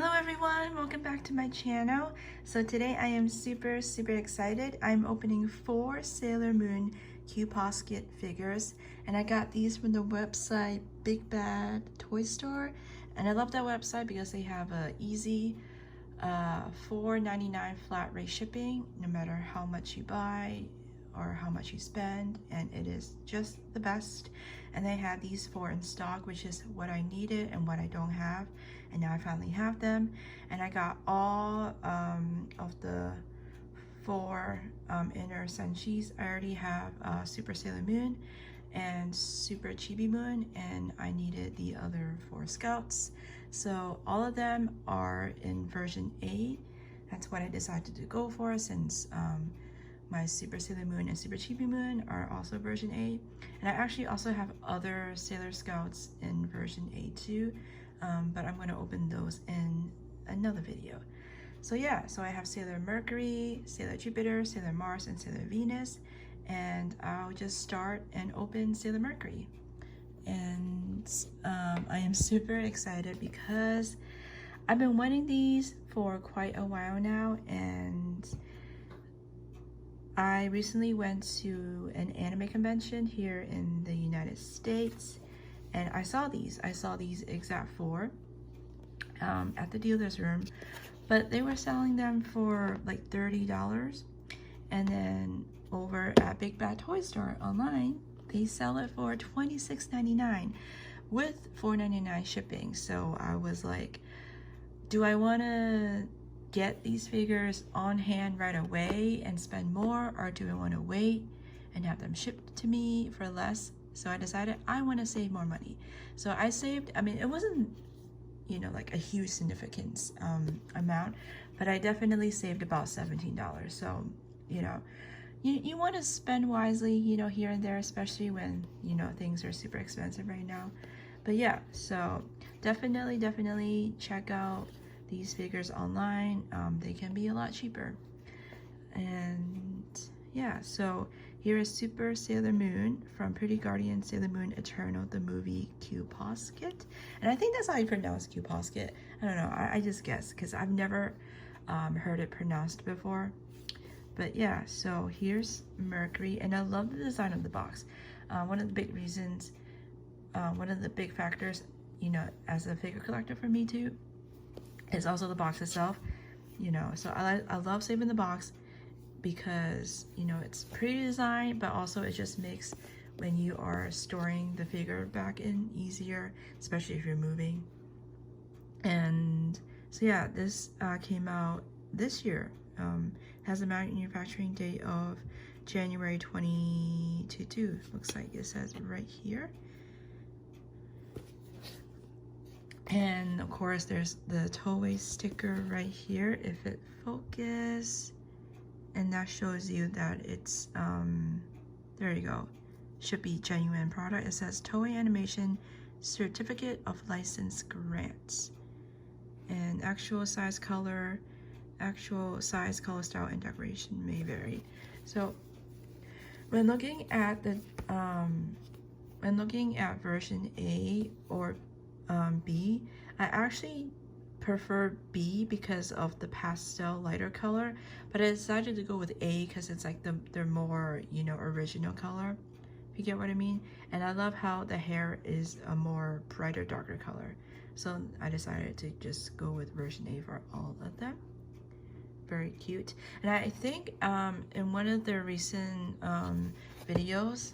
Hello everyone, welcome back to my channel. So today I am super excited. I'm opening 4 Sailor Moon Q Posket figures, and I got these from the website Big Bad Toy Store, and I love that website because they have a easy $4.99 flat rate shipping no matter how much you buy or how much you spend, and it is just the best. And they had these 4 in stock, which is what I needed and what I don't have, and now I finally have them. And I got all of the 4 inner senshis. I already have Super Sailor Moon and Super Chibi Moon, and I needed the other 4 scouts. So all of them are in version 8. That's what I decided to go for, since my Super Sailor Moon and Super Chibi Moon are also version 8. And I actually also have other Sailor Scouts in version 8 too, but I'm going to open those in another video. So yeah, so I have Sailor Mercury, Sailor Jupiter, Sailor Mars, and Sailor Venus. And I'll just start and open Sailor Mercury. And I am super excited because I've been wanting these for quite a while now, and I recently went to an anime convention here in the United States, and I saw these exact 4 at the dealer's room, but they were selling them for like $30, and then over at Big Bad Toy Store online, they sell it for $26.99 with $4.99 shipping. So I was like, do I want to get these figures on hand right away and spend more, or do I want to wait and have them shipped to me for less? So I decided I want to save more money. So I saved, I mean, it wasn't, you know, like a huge significance amount, but I definitely saved about $17. So, you know, you want to spend wisely, you know, here and there, especially when, you know, things are super expensive right now. But yeah, so definitely check out these figures online. They can be a lot cheaper. And yeah, so here is Super Sailor Moon from Pretty Guardian Sailor Moon Eternal, the movie Q Posket. And I think that's how you pronounce Q Posket. I don't know, I just guess, because I've never heard it pronounced before. But yeah, so here's Mercury, and I love the design of the box. One of the big reasons, one of the big factors, you know, as a figure collector for me too, is also the box itself. You know, so I love saving the box because, you know, it's pretty design, but also it just makes when you are storing the figure back in easier, especially if you're moving. And so yeah, this came out this year. Has a manufacturing date of January 2022. Looks like it says right here. And of course there's the Toei sticker right here, if it focus, and that shows you that it's there you go, should be genuine product. It says Toei Animation Certificate of License Grants, and actual size, color style, and decoration may vary. So when looking at the version A or B, I actually prefer B because of the pastel lighter color, but I decided to go with A because it's like they're more, you know, original color, if you get what I mean. And I love how the hair is a more brighter, darker color, so I decided to just go with version A for all of them. Very cute. And I think in one of the recent videos,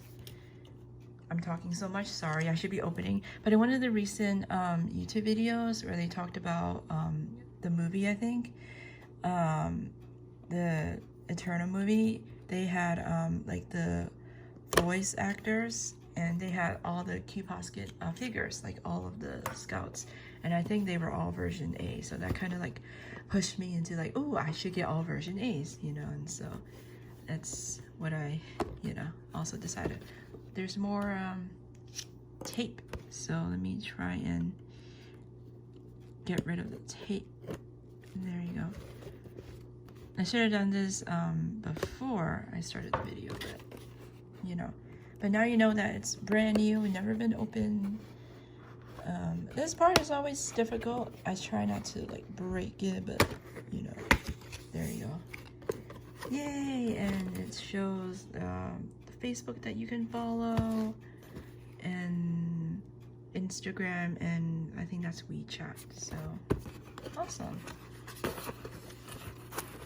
I'm talking so much, sorry, I should be opening, but in one of the recent YouTube videos where they talked about the movie, I think the Eternal movie, they had like the voice actors, and they had all the Q Posket figures, like all of the scouts, and I think they were all version A, so that kind of like pushed me into like, oh, I should get all version A's, you know. And so that's what I, you know, also decided. There's more tape, so let me try and get rid of the tape. There you go. I should have done this before I started the video, but you know. But now you know that it's brand new and never been opened This part is always difficult. I try not to like break it, but you know, there you go. Yay! And it shows the Facebook that you can follow, and Instagram, and I think that's WeChat. So awesome.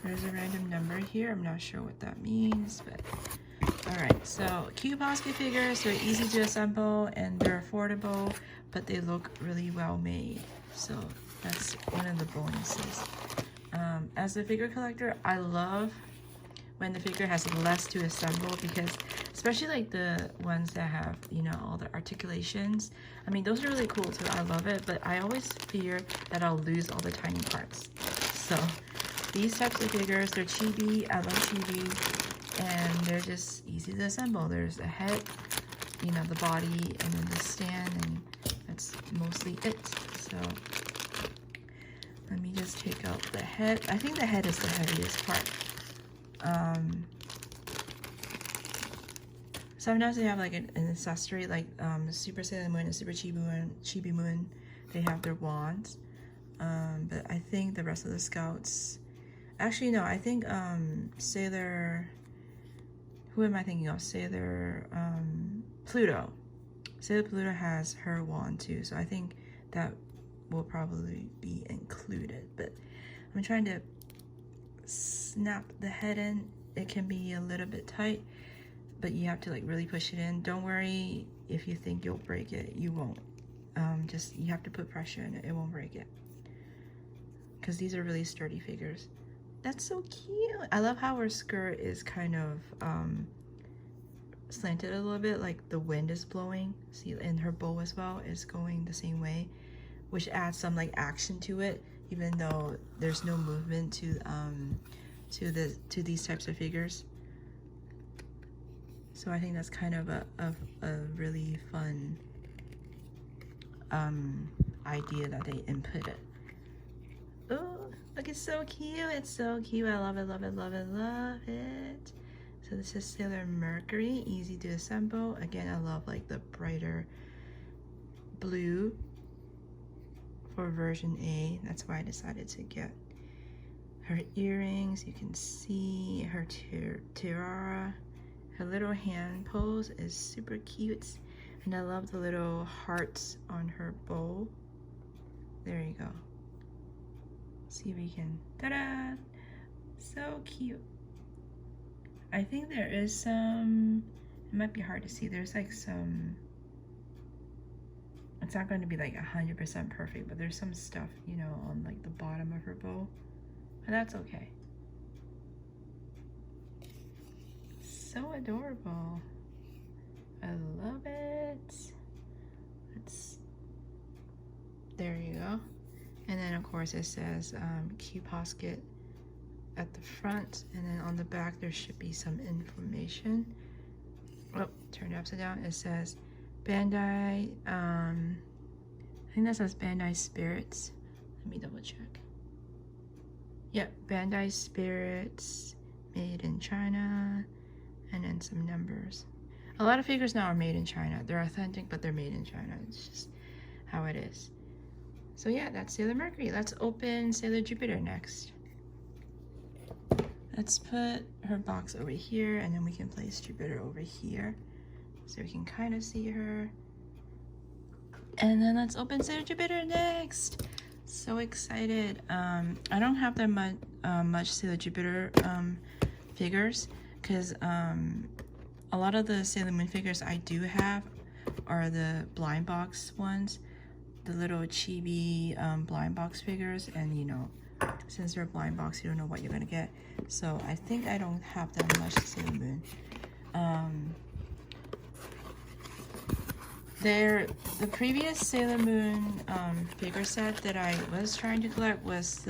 There's a random number here. I'm not sure what that means, but alright. So cute basket figures, they're easy to assemble and they're affordable, but they look really well made. So that's one of the bonuses. As a figure collector, I love when the figure has less to assemble, because especially like the ones that have, you know, all the articulations. I mean, those are really cool too. I love it, but I always fear that I'll lose all the tiny parts. So these types of figures, they're chibi. I love chibi, and they're just easy to assemble. There's a head, you know, the body, and then the stand, and that's mostly it. So let me just take out the head. I think the head is the heaviest part. Sometimes they have like an accessory, like Super Sailor Moon and Super Chibi Moon. They have their wands. But I think the rest of the scouts, actually no, I think Sailor, who am I thinking of? Sailor Pluto. Sailor Pluto has her wand too, so I think that will probably be included. But I'm trying to snap the head in. It can be a little bit tight, but you have to like really push it in. Don't worry if you think you'll break it, you won't. Just you have to put pressure in it, it won't break it, because these are really sturdy figures. That's so cute. I love how her skirt is kind of slanted a little bit, like the wind is blowing. See, and her bow as well is going the same way, which adds some like action to it, even though there's no movement to these types of figures. So I think that's kind of a really fun idea that they inputted. Oh, look, it's so cute. It's so cute. I love it, love it, love it, love it. So this is Sailor Mercury, easy to assemble. Again, I love like the brighter blue for version A. That's why I decided to get her earrings. You can see her tiara. Her little hand pose is super cute. And I love the little hearts on her bow. There you go. See if we can, ta-da! So cute. I think there is some, it might be hard to see, there's like some, it's not going to be like 100% perfect, but there's some stuff, you know, on like the bottom of her bow, but that's okay. So adorable. I love it. There you go. And then of course it says Q Posket at the front, and then on the back there should be some information. Oh, turned it upside down. It says Bandai, I think that says Bandai Spirits. Let me double check. Yep, Bandai Spirits, made in China, and then some numbers. A lot of figures now are made in China. They're authentic, but they're made in China. It's just how it is. So yeah, that's Sailor Mercury. Let's open Sailor Jupiter next. Let's put her box over here, and then we can place Jupiter over here, so we can kind of see her. And then let's open Sailor Jupiter next. So excited. I don't have that much Sailor Jupiter figures, because a lot of the Sailor Moon figures I do have are the blind box ones, the little chibi blind box figures, and you know, since they're blind box, you don't know what you're gonna get. So I think I don't have that much Sailor Moon. The previous Sailor Moon figure set that I was trying to collect was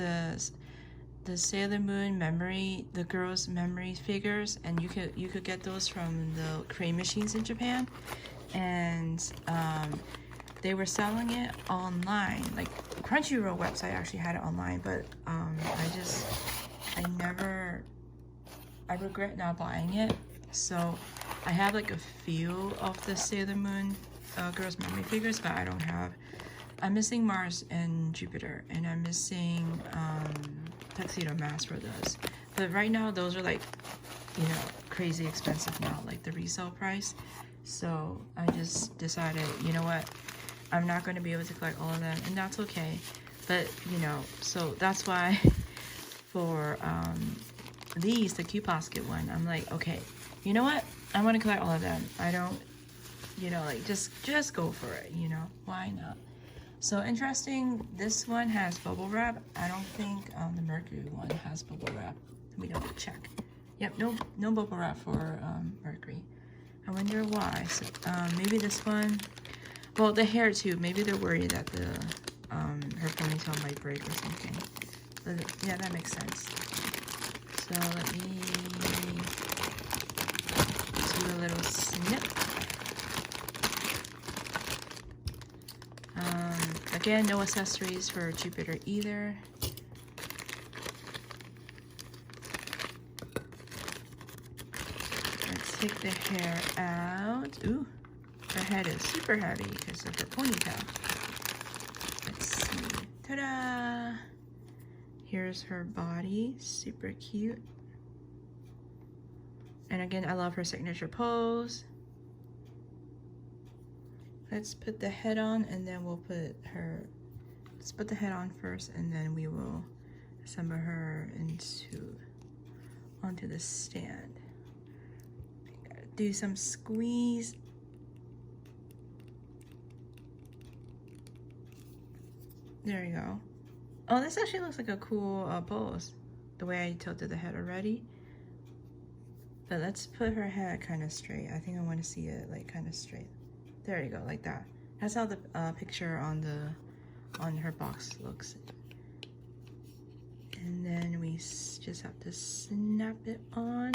the Sailor Moon memory, the girls' memory figures, and you could get those from the crane machines in Japan, and they were selling it online. Like Crunchyroll website actually had it online, but I regret not buying it. So I have like a few of the Sailor Moon girls' memory figures, but I don't have I'm missing Mars and Jupiter, and I'm missing Tuxedo Mask for those. But right now, those are like, you know, crazy expensive now, like the resale price. So I just decided, you know what, I'm not going to be able to collect all of them, and that's okay. But, you know, so that's why for these, the Q Posket one, I'm like, okay, you know what, I want to collect all of them. I don't, you know, like just go for it, you know, why not? So interesting, this one has bubble wrap. I don't think the Mercury one has bubble wrap. Let me double check. Yep, no bubble wrap for Mercury. I wonder why. So, maybe this one, well, the hair too, maybe they're worried that the her ponytail might break or something. But yeah, that makes sense. So let me do a little snip. Again, no accessories for Jupiter either. Let's take the hair out. Ooh, her head is super heavy because of her ponytail. Let's see. Ta-da! Here's her body, super cute. And again, I love her signature pose. Let's put the head on, and then we'll put her, let's put the head on first, and then we will assemble her onto the stand. Do some squeeze. There you go. Oh, this actually looks like a cool pose, the way I tilted the head already. But let's put her head kind of straight. I think I want to see it like kind of straight. There you go, like that. That's how the picture on her box looks. And then we just have to snap it on.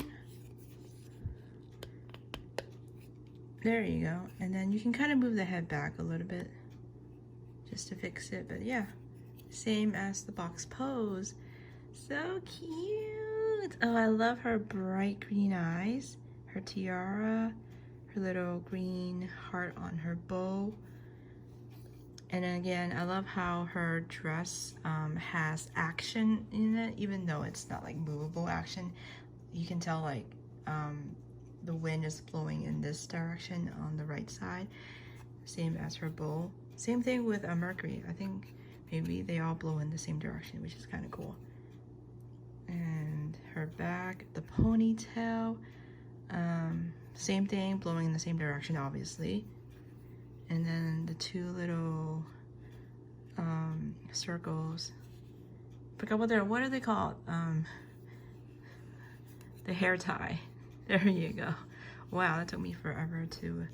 There you go. And then you can kind of move the head back a little bit just to fix it. But yeah, same as the box pose. So cute. Oh, I love her bright green eyes, her tiara, her little green heart on her bow. And again, I love how her dress has action in it, even though it's not like movable action. You can tell like the wind is blowing in this direction on the right side, same as her bow. Same thing with Mercury. I think maybe they all blow in the same direction, which is kind of cool. And her back, the ponytail, same thing, blowing in the same direction, obviously. And then the two little circles. Forgot what are they called? The hair tie. There you go. Wow, that took me forever to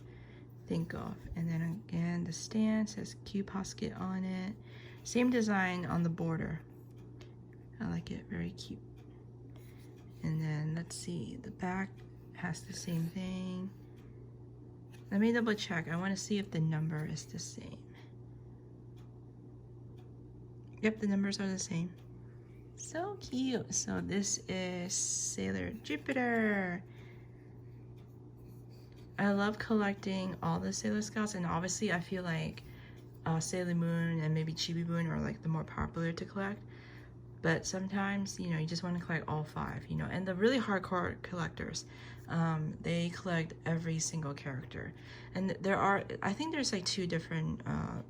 think of. And then again, the stand says Q Posket on it. Same design on the border. I like it, very cute. And then let's see, the back has the same thing. Let me double check. I want to see if the number is the same. Yep, the numbers are the same. So cute. So this is Sailor Jupiter. I love collecting all the Sailor Scouts, and obviously I feel like Sailor Moon and maybe Chibi Moon are like the more popular to collect. But sometimes, you know, you just want to collect all 5, you know. And the really hardcore collectors, they collect every single character. And there are, I think there's like 2 different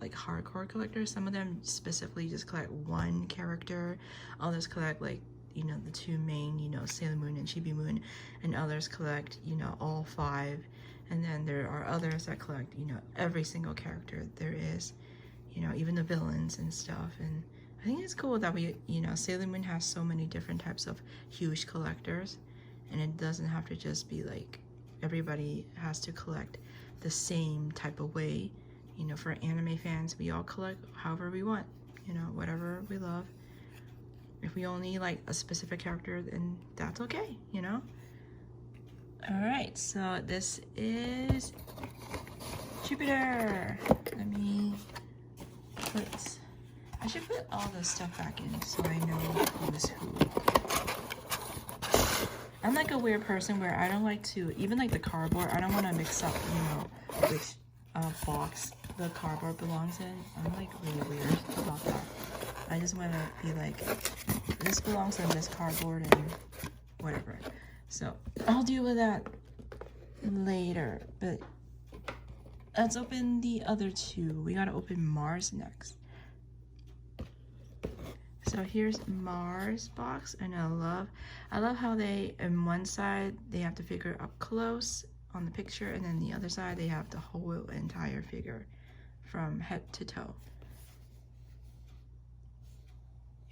like hardcore collectors. Some of them specifically just collect 1 character. Others collect like, you know, the 2 main, you know, Sailor Moon and Chibi Moon. And others collect, you know, all 5. And then there are others that collect, you know, every single character there is, you know, even the villains and stuff. And I think it's cool that we, you know, Sailor Moon has so many different types of huge collectors, and it doesn't have to just be like everybody has to collect the same type of way. You know, for anime fans, we all collect however we want, you know, whatever we love. If we only like a specific character, then that's okay, you know. All right, so this is Jupiter. Let me put, I should put all this stuff back in so I know who's who. I'm like a weird person where I don't like to, even like the cardboard, I don't want to mix up, you know, which box the cardboard belongs in. I'm like really weird about that. I just want to be like, this belongs in this cardboard and whatever. So I'll deal with that later, but let's open the other two. We gotta open Mars next. So here's Mars box, and I love how they, on one side they have the figure up close on the picture, and then the other side they have the whole entire figure from head to toe.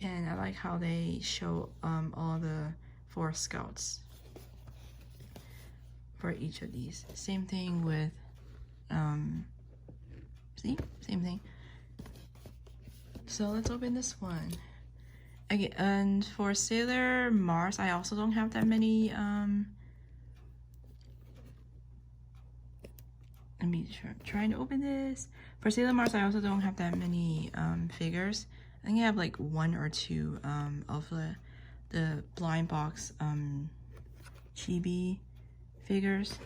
And I like how they show all the 4 scouts for each of these. Same thing with see, same thing. So let's open this one. Okay, and for Sailor Mars, I also don't have that many let me trying to open this. For Sailor Mars, I also don't have that many figures. I think I have like 1 or 2 of the blind box chibi figures,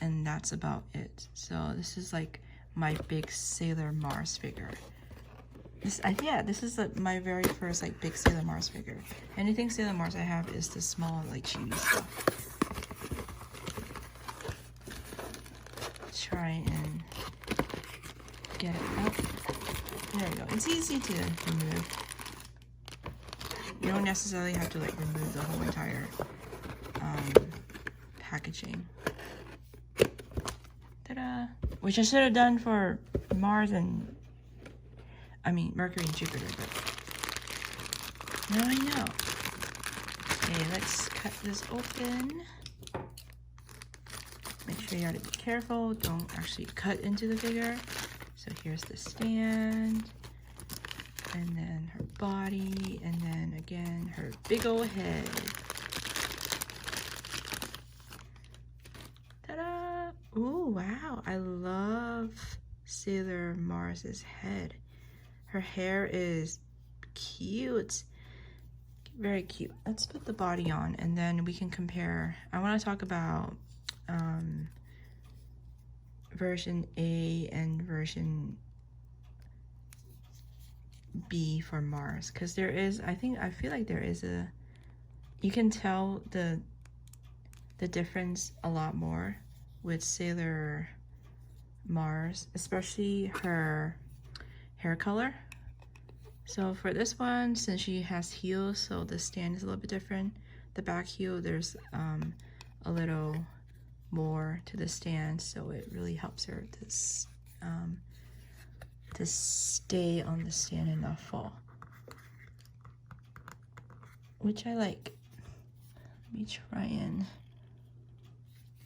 and that's about it. So this is like my big Sailor Mars figure. This is my very first like big Sailor Mars figure. Anything Sailor Mars I have is the small like chibi stuff. Try and get it out. There we go. It's easy to remove. You don't necessarily have to like remove the whole entire packaging. Ta-da! Which I should have done for Mars and Mercury and Jupiter, but now I know. Okay, let's cut this open. Make sure you gotta be careful. Don't actually cut into the figure. So here's the stand, and then her body, and then again her big old head. Ta-da! Ooh, wow! I love Sailor Mars's head. Her hair is cute, very cute. Let's put the body on, and then we can compare. I want to talk about version A and version B for Mars, because there is, I feel like there is you can tell the difference a lot more with Sailor Mars, especially her hair color. So for this one, since she has heels, so the stand is a little bit different. The back heel, there's a little more to the stand, so it really helps her to stay on the stand and not fall, which I like. Let me try and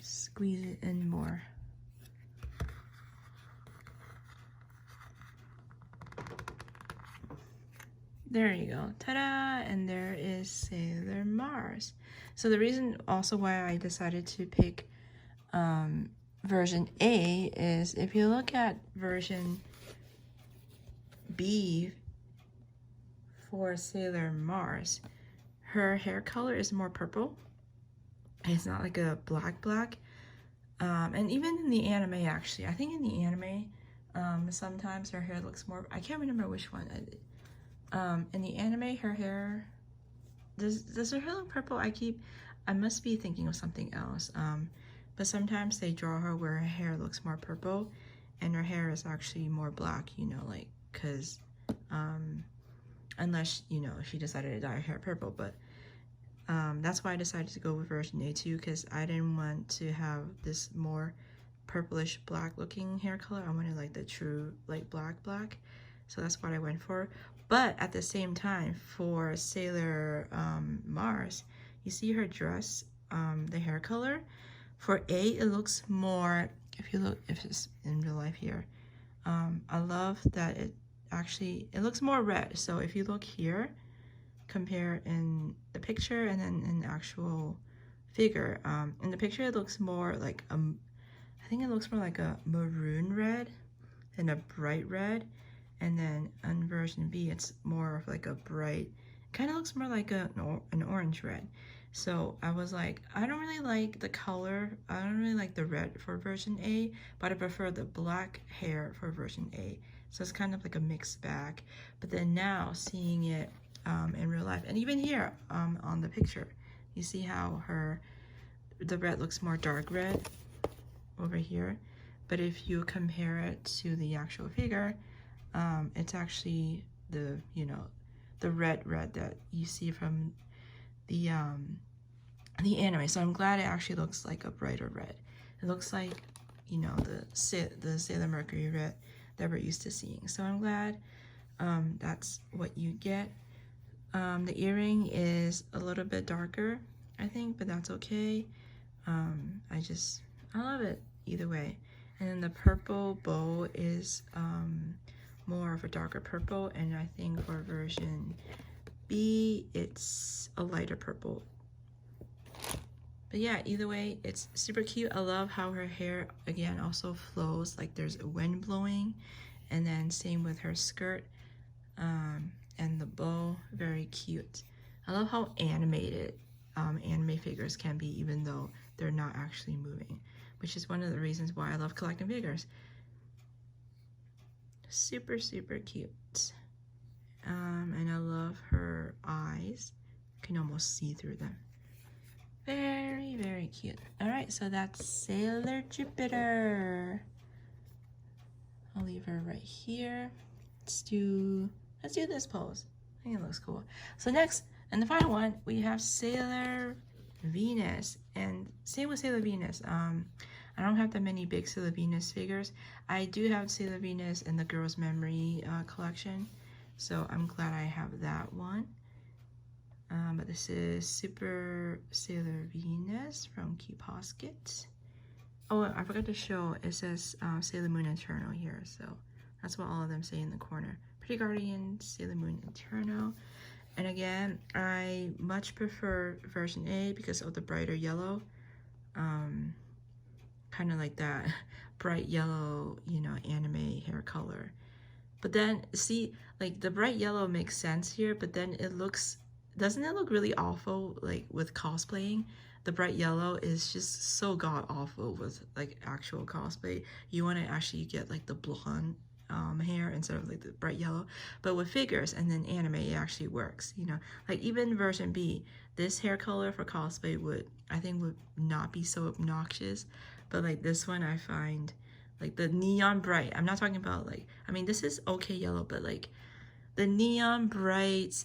squeeze it in more. There you go, ta-da! And there is Sailor Mars. So the reason also why I decided to pick version A is, if you look at version B for Sailor Mars, her hair color is more purple. It's not like a black. And even in the anime, actually, I think in the anime, sometimes her hair looks more, I can't remember which one. In the anime, her hair, does her hair look purple? I must be thinking of something else. But sometimes they draw her where her hair looks more purple and her hair is actually more black, you know, like, cause, unless, you know, she decided to dye her hair purple, but, that's why I decided to go with version A too, cause I didn't want to have this more purplish black looking hair color. I wanted like the true, like black. So that's what I went for. But at the same time, for Sailor Mars, you see her dress, the hair color. For A, it looks more, if it's in real life here, I love that it looks more red. So if you look here, compare in the picture and then in the actual figure, in the picture it looks more like, I think it looks more like a maroon red than a bright red. And then on version B, it's more of like a bright Kind of looks more like an orange red. So I was like, I don't really like the color. I don't really like the red for version A, but I prefer the black hair for version A. So it's kind of like a mixed bag. But then now seeing it in real life, and even here on the picture, you see how the red looks more dark red over here. But if you compare it to the actual figure, it's actually the red that you see from the anime. So I'm glad it actually looks like a brighter red. It looks like, you know, the Sailor Mercury red that we're used to seeing. So I'm glad that's what you get. The earring is a little bit darker, I think, but that's okay. I love it either way. And then the purple bow is more of a darker purple, and I think for version B, it's a lighter purple. But yeah, either way, it's super cute. I love how her hair, again, also flows like there's a wind blowing. And then same with her skirt and the bow, very cute. I love how animated anime figures can be, even though they're not actually moving, which is one of the reasons why I love collecting figures. Super, super cute. And I love her eyes. You can almost see through them. Very, very cute. All right, so that's Sailor Jupiter. I'll leave her right here. Let's do this pose. I think it looks cool. So next, and the final one, we have Sailor Venus. And same with Sailor Venus. I don't have that many big Sailor Venus figures. I do have Sailor Venus in the Girls Memory collection, so I'm glad I have that one. But this is Super Sailor Venus from Key Posket. Oh, I forgot to show, it says Sailor Moon Eternal here, so that's what all of them say in the corner. Pretty Guardian, Sailor Moon Eternal. And again, I much prefer version A because of the brighter yellow. Kind of like that bright yellow, you know, anime hair color. But then, see, like the bright yellow makes sense here, but then it looks, doesn't it look really awful, like with cosplaying? The bright yellow is just so god awful with like actual cosplay. You want to actually get like the blonde hair instead of like the bright yellow. But with figures and then anime, it actually works, you know. Like even version B, this hair color for cosplay would not be so obnoxious. But like this one, I find like the neon bright, I'm not talking about like, I mean, this is okay yellow, but like the neon bright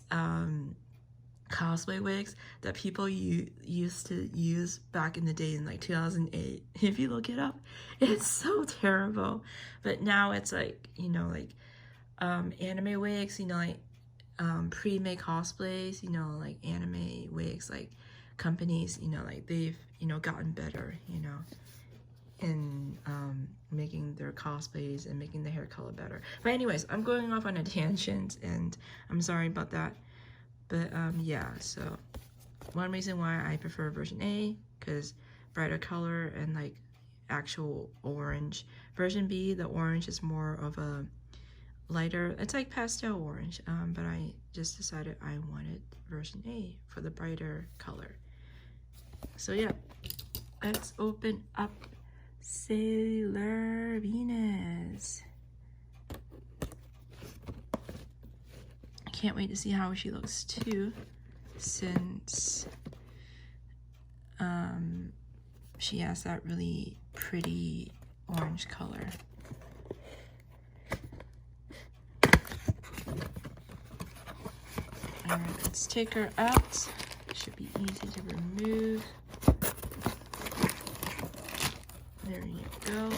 cosplay wigs that people used to use back in the day in like 2008, if you look it up, it's so terrible. But now it's like, you know, like anime wigs, you know, like pre-made cosplays, you know, like anime wigs, like companies, you know, like they've, you know, gotten better, you know, in making their cosplays and making the hair color better. But anyways, I'm going off on a tangent and I'm sorry about that. But yeah, so one reason why I prefer version A, because brighter color and like actual orange. Version B, the orange is more of a lighter, it's like pastel orange, but I just decided I wanted version A for the brighter color. So yeah, let's open up Sailor Venus. I can't wait to see how she looks too, since she has that really pretty orange color. Alright, let's take her out. Should be easy to remove. There you go.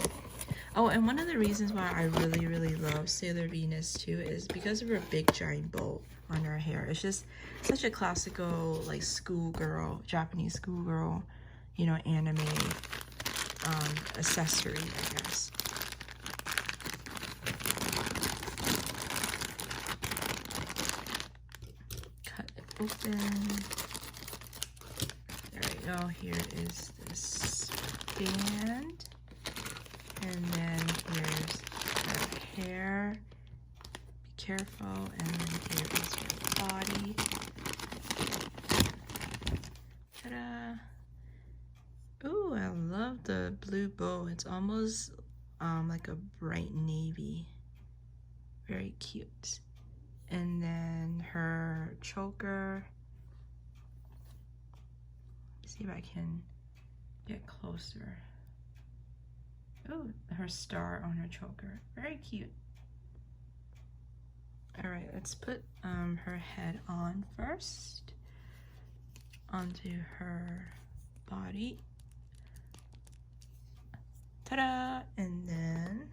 Oh, and one of the reasons why I really love Sailor Venus too is because of her big giant bow on her hair. It's just such a classical, like, schoolgirl, Japanese schoolgirl, you know, anime accessory, I guess. Cut it open. There we go. Here is this band. And then here's her hair. Be careful. And then here is her body. blue bow. It's almost like a bright navy. Very cute. And then her choker. Let's see if I can get closer. Oh, her star on her choker. Very cute. All right, let's put her head on first. Onto her body. Ta-da! And then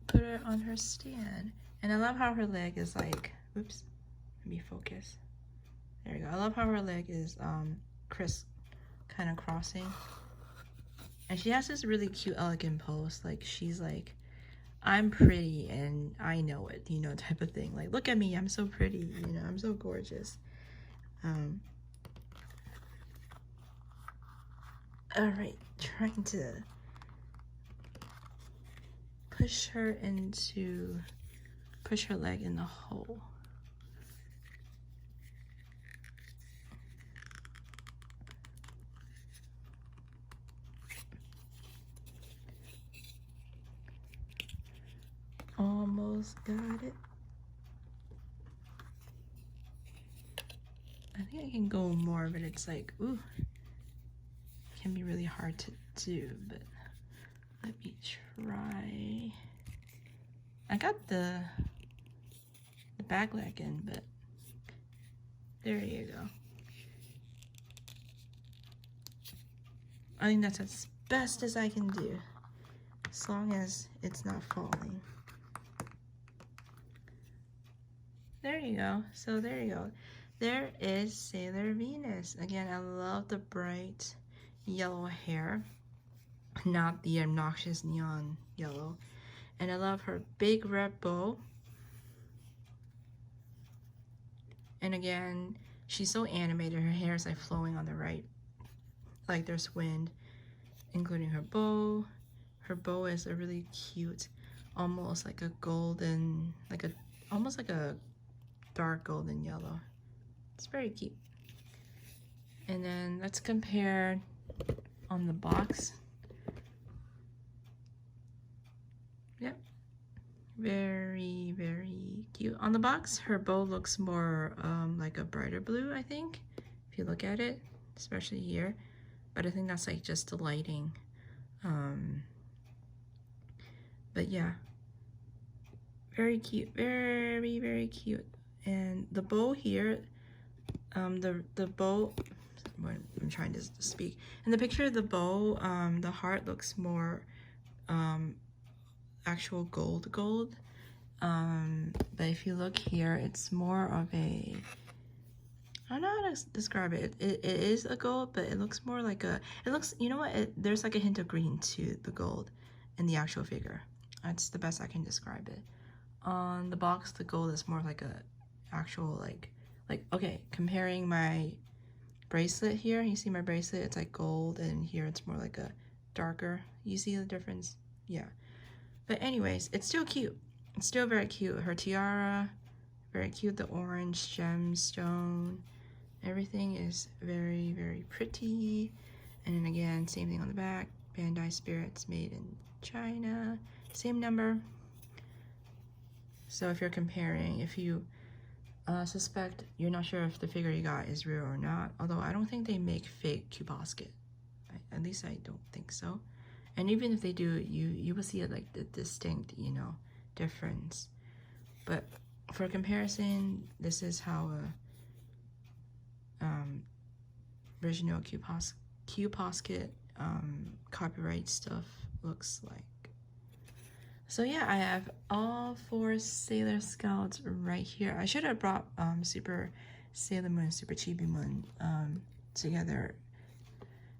put her on her stand. And I love how her leg is like, oops, let me focus. There you go. I love how her leg is crisp, kind of crossing. And she has this really cute, elegant pose. Like, she's like, I'm pretty and I know it, you know, type of thing. Like, look at me, I'm so pretty, you know, I'm so gorgeous. All right, trying to push her leg in the hole. Almost got it. I think I can go more, but it's like, ooh, it can be really hard to do, but let me try. I got the back leg in, but there you go. I think that's as best as I can do, as long as it's not falling. There you go. So there you go. There is Sailor Venus. Again, I love the bright yellow hair, not the obnoxious neon yellow. And I love her big red bow. And again, she's so animated. Her hair is like flowing on the right, like there's wind, including her bow. Her bow is a really cute, almost like a golden, almost like a dark golden yellow. It's very cute. And then let's compare on the box. Yep, very, very cute. On the box, her bow looks more like a brighter blue, I think, if you look at it, especially here. But I think that's like just the lighting. But yeah, very cute, very, very cute. And the bow here, the bow, I'm trying to speak. In the picture of the bow, the heart looks more actual gold. But if you look here, it's more of a, I don't know how to describe it. It is a gold, but it looks more like a, it looks, you know what, there's like a hint of green to the gold in the actual figure. That's the best I can describe it. On the box, the gold is more like a actual like okay, comparing my bracelet here, you see my bracelet, it's like gold, and here it's more like a darker. You see the difference? Yeah. But anyways, it's still cute. It's still very cute. Her tiara, very cute. The orange gemstone, everything is very, very pretty. And then again, same thing on the back. Bandai Spirits, made in China. Same number. So if you're comparing, if you suspect you're not sure if the figure you got is real or not, although I don't think they make fake Cubosket. At least I don't think so. And even if they do, you will see it like the distinct, you know, difference. But for comparison, this is how original Cubosket copyright stuff looks like. So yeah, I have all 4 Sailor Scouts right here. I should have brought Super Sailor Moon, Super Chibi Moon together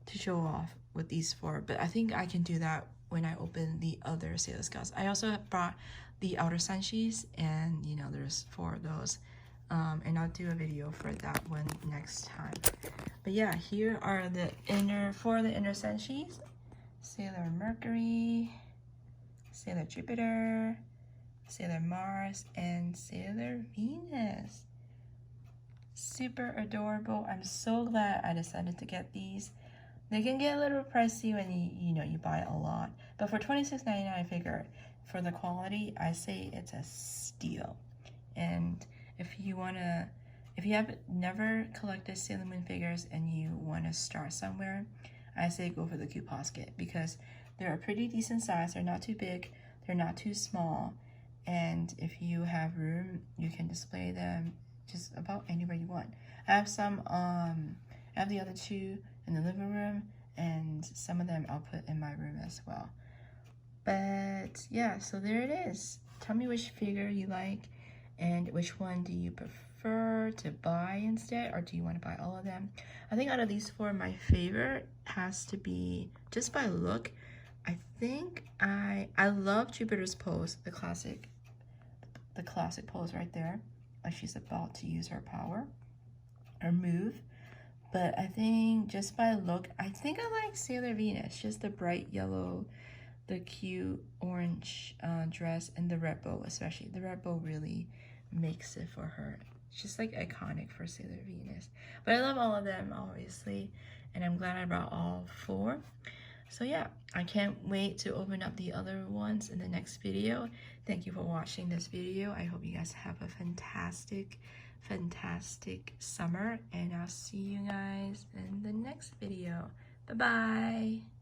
to show off with these 4, but I think I can do that when I open the other Sailor Scouts. I also brought the Outer Sunshis, and you know, there's 4 of those, and I'll do a video for that one next time. But yeah, here are the inner Sunshis: Sailor Mercury, Sailor Jupiter, Sailor Mars, and Sailor Venus. Super adorable. I'm so glad I decided to get these. They can get a little pricey when you buy a lot, but for $26.99, I figure for the quality, I say it's a steal. And if you have never collected Sailor Moon figures and you want to start somewhere, I say go for the cute posket because they're a pretty decent size. They're not too big, they're not too small, and if you have room, you can display them just about anywhere you want. I have some, I have the other two in the living room, and some of them I'll put in my room as well. But yeah, so there it is. Tell me which figure you like and which one do you prefer to buy instead, or do you want to buy all of them? I think out of these four, my favorite has to be, just by look, I think I love Jupiter's pose, the classic pose right there, like she's about to use her power or move. But I think just by look, I think I like Sailor Venus, just the bright yellow, the cute orange dress, and the red bow, especially. The red bow really makes it for her. It's just like iconic for Sailor Venus. But I love all of them, obviously, and I'm glad I brought all four. So yeah, I can't wait to open up the other ones in the next video. Thank you for watching this video. I hope you guys have a fantastic summer, and I'll see you guys in the next video. Bye bye.